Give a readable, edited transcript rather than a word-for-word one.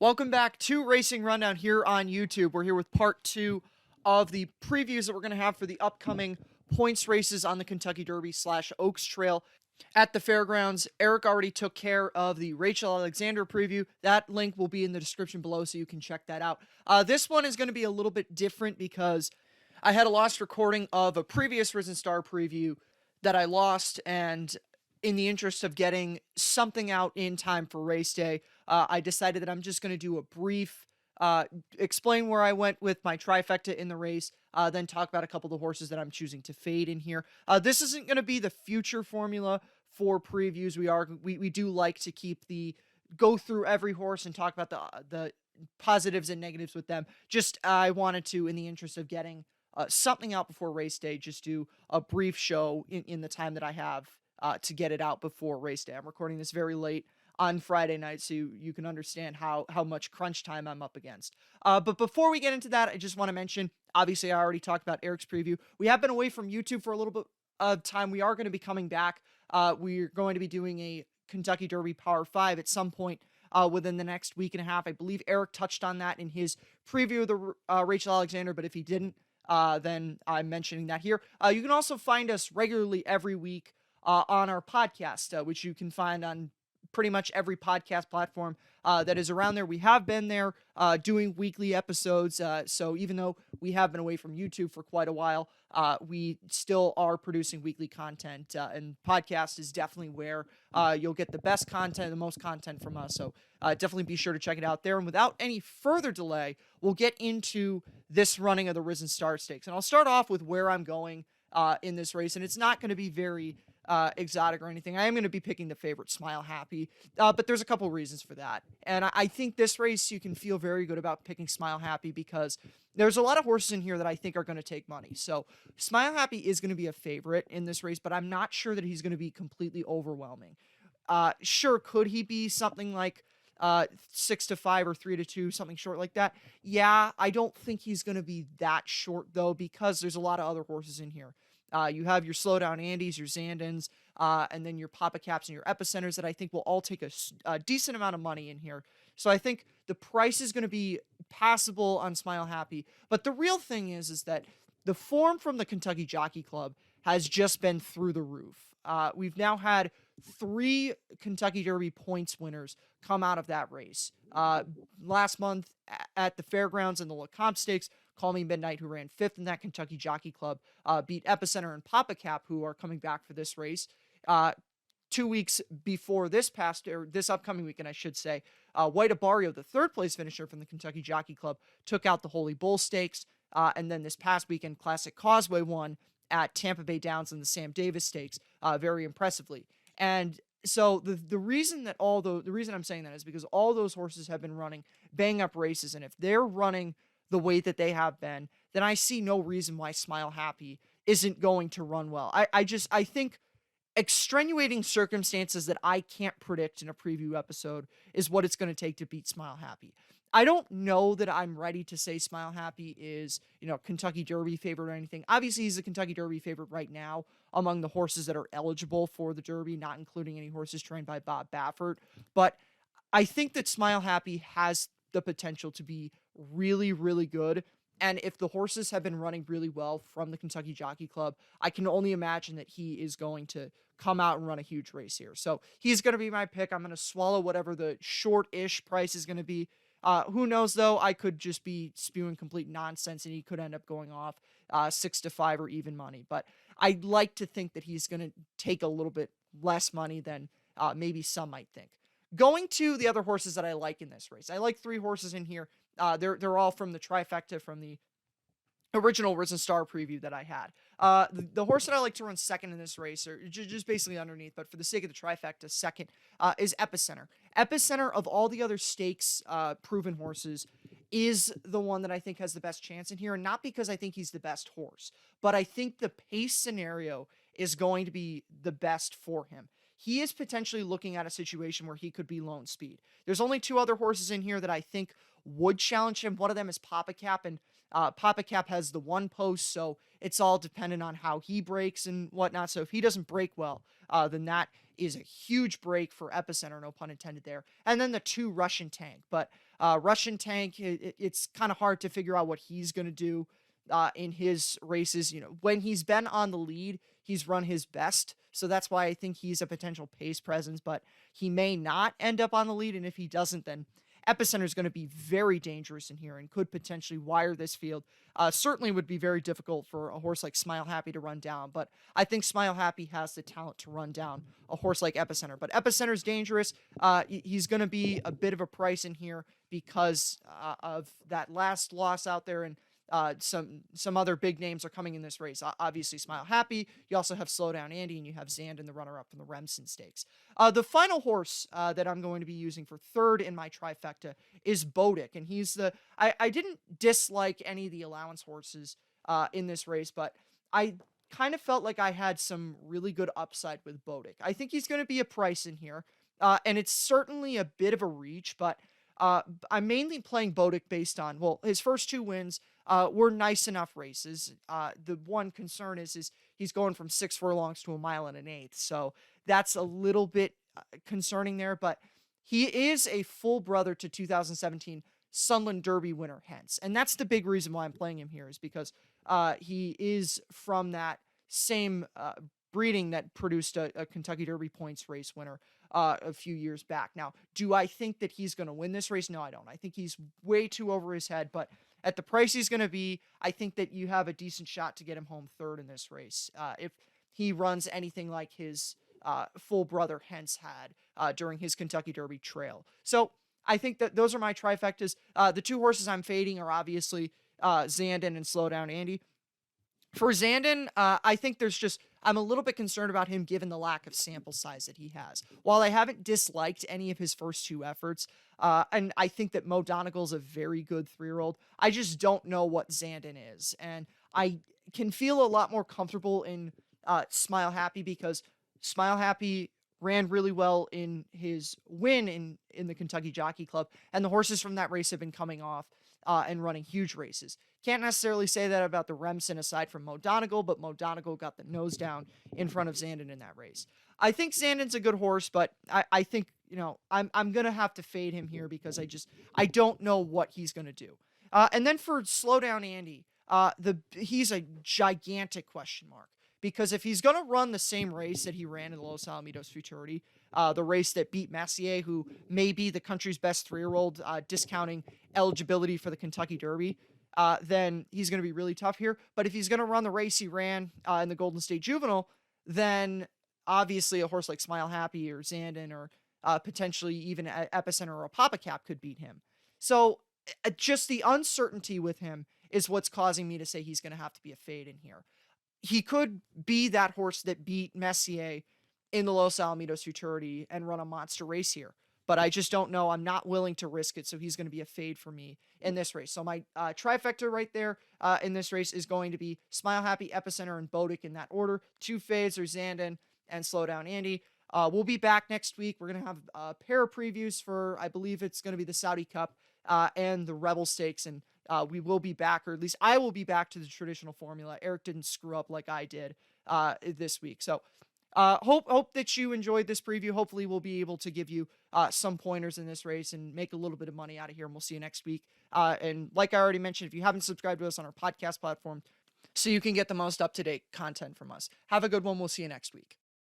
Welcome back to Racing Rundown here on YouTube. We're here with part two of the previews that we're going to have for the upcoming points races on the Kentucky Derby / Oaks Trail at the fairgrounds. Eric already took care of the Rachel Alexander preview. That link will be in the description below so you can check that out. This one is going to be a little bit different because I had a lost recording of a previous Risen Star preview that I lost, and in the interest of getting something out in time for race day, I decided that I'm just going to do a brief explain where I went with my trifecta in the race, then talk about a couple of the horses that I'm choosing to fade in here. This isn't going to be the future formula for previews. We do like to go through every horse and talk about the positives and negatives with them. Just I wanted to, in the interest of getting something out before race day, just do a brief show in the time that I have to get it out before race day. I'm recording this very late on Friday night, so you can understand how much crunch time I'm up against. But before we get into that, I just want to mention, obviously I already talked about Eric's preview. We have been away from YouTube for a little bit of time. We are going to be coming back. We're going to be doing a Kentucky Derby Power 5 at some point within the next week and a half. I believe Eric touched on that in his preview of the Rachel Alexander, but if he didn't, then I'm mentioning that here. You can also find us regularly every week on our podcast, which you can find on pretty much every podcast platform that is around there. We have been there doing weekly episodes, so even though we have been away from YouTube for quite a while, we still are producing weekly content, and podcast is definitely where you'll get the best content, the most content from us, so definitely be sure to check it out there. And without any further delay, we'll get into this running of the Risen Star Stakes, and I'll start off with where I'm going in this race, and it's not going to be very exotic or anything. I am going to be picking the favorite, Smile Happy, but there's a couple reasons for that. And I think this race you can feel very good about picking Smile Happy because there's a lot of horses in here that I think are going to take money. So Smile Happy is going to be a favorite in this race, but I'm not sure that he's going to be completely overwhelming. Sure, could he be something like 6-5 or 3-2, something short like that? Yeah, I don't think he's going to be that short though, because there's a lot of other horses in here. You have your Slowdown Andys, your Zandons, and then your Papa Caps and your Epicenters that I think will all take a decent amount of money in here. So I think the price is going to be passable on Smile Happy. But the real thing is that the form from the Kentucky Jockey Club has just been through the roof. We've now had 3 Kentucky Derby points winners come out of that race. Last month at the fairgrounds and the Lecomte Stakes, Call Me Midnight, who ran 5th in that Kentucky Jockey Club, beat Epicenter and Papa Cap, who are coming back for this race. 2 weeks before this upcoming weekend, I should say, White Abarrio, the 3rd place finisher from the Kentucky Jockey Club, took out the Holy Bull Stakes. And then this past weekend, Classic Causeway won at Tampa Bay Downs in the Sam Davis Stakes very impressively. And so the reason I'm saying that is because all those horses have been running bang up races, and if they're running the way that they have been, then I see no reason why Smile Happy isn't going to run well. I think extenuating circumstances that I can't predict in a preview episode is what it's going to take to beat Smile Happy. I don't know that I'm ready to say Smile Happy is, Kentucky Derby favorite or anything. Obviously, he's a Kentucky Derby favorite right now among the horses that are eligible for the Derby, not including any horses trained by Bob Baffert. But I think that Smile Happy has the potential to be really, really good. And if the horses have been running really well from the Kentucky Jockey Club, I can only imagine that he is going to come out and run a huge race here. So he's going to be my pick. I'm going to swallow whatever the short-ish price is going to be. Who knows, though? I could just be spewing complete nonsense, and he could end up going off 6-5 or even money. But I'd like to think that he's going to take a little bit less money than maybe some might think. Going to the other horses that I like in this race. I like 3 horses in here. They're all from the trifecta from the original Risen Star preview that I had. The horse that I like to run second in this race, or just basically underneath, but for the sake of the trifecta, second is Epicenter. Epicenter, of all the other stakes proven horses, is the one that I think has the best chance in here, and not because I think he's the best horse, but I think the pace scenario is going to be the best for him. He is potentially looking at a situation where he could be lone speed. There's only 2 other horses in here that I think would challenge him. One of them is Papa Cap, and Papa Cap has the 1 post, so it's all dependent on how he breaks and whatnot. So if he doesn't break well, then that is a huge break for Epicenter, no pun intended there. And then the 2 Russian Tank. But Russian Tank, it's kind of hard to figure out what he's going to do in his races. When he's been on the lead, he's run his best. So that's why I think he's a potential pace presence, but he may not end up on the lead. And if he doesn't, then Epicenter is going to be very dangerous in here and could potentially wire this field. Certainly would be very difficult for a horse like Smile Happy to run down, but I think Smile Happy has the talent to run down a horse like Epicenter. But Epicenter's dangerous. He's going to be a bit of a price in here because of that last loss out there, and some other big names are coming in this race. Obviously, Smile Happy. You also have Slow Down Andy, and you have Zandon, the runner-up from the Remsen Stakes. The final horse that I'm going to be using for third in my trifecta is Bodick, and he's I didn't dislike any of the allowance horses in this race, but I kind of felt like I had some really good upside with Bodick. I think he's going to be a price in here, and it's certainly a bit of a reach, but I'm mainly playing Bodick based on, well, his first 2 wins were nice enough races. The one concern is he's going from 6 furlongs to 1 mile and an eighth. So that's a little bit concerning there, but he is a full brother to 2017 Sunland Derby winner Hence. And that's the big reason why I'm playing him here, is because he is from that same breeding that produced a Kentucky Derby points race winner a few years back. Now, do I think that he's going to win this race? No, I don't. I think he's way too over his head, but at the price he's going to be, I think that you have a decent shot to get him home third in this race if he runs anything like his full brother Hence had during his Kentucky Derby trail. So I think that those are my trifectas. The 2 horses I'm fading are obviously Zandon and Slow Down Andy. For Zandon, I think I'm a little bit concerned about him given the lack of sample size that he has. While I haven't disliked any of his first 2 efforts, and I think that Mo Donegal's a very good 3-year-old, I just don't know what Zandon is. And I can feel a lot more comfortable in Smile Happy, because Smile Happy ran really well in his win in the Kentucky Jockey Club, and the horses from that race have been coming off and running huge races. Can't necessarily say that about the Remsen aside from Mo Donegal, but Mo Donegal got the nose down in front of Zandon in that race. I think Zandon's a good horse, but I think, I'm going to have to fade him here because I don't know what he's going to do. And then for Slow Down Andy, he's a gigantic question mark, because if he's going to run the same race that he ran in the Los Alamitos Futurity, the race that beat Messier, who may be the country's best 3-year-old, discounting eligibility for the Kentucky Derby, then he's going to be really tough here. But if he's going to run the race he ran in the Golden State Juvenile, then obviously a horse like Smile Happy or Zandon or potentially even Epicenter or a Papa Cap could beat him. So just the uncertainty with him is what's causing me to say he's going to have to be a fade in here. He could be that horse that beat Messier in the Los Alamitos Futurity and run a monster race here, but I just don't know. I'm not willing to risk it, so he's going to be a fade for me in this race. So my trifecta right there in this race is going to be Smile Happy, Epicenter, and Bodick in that order. 2 fades are Zandon and Slow Down Andy. We'll be back next week. We're going to have a pair of previews for, I believe it's going to be the Saudi Cup and the Rebel Stakes, and we will be back, or at least I will be back to the traditional formula. Eric didn't screw up like I did this week. So hope that you enjoyed this preview. Hopefully we'll be able to give you some pointers in this race and make a little bit of money out of here, and we'll see you next week. And like I already mentioned, if you haven't subscribed to us on our podcast platform, so you can get the most up-to-date content from us. Have a good one. We'll see you next week.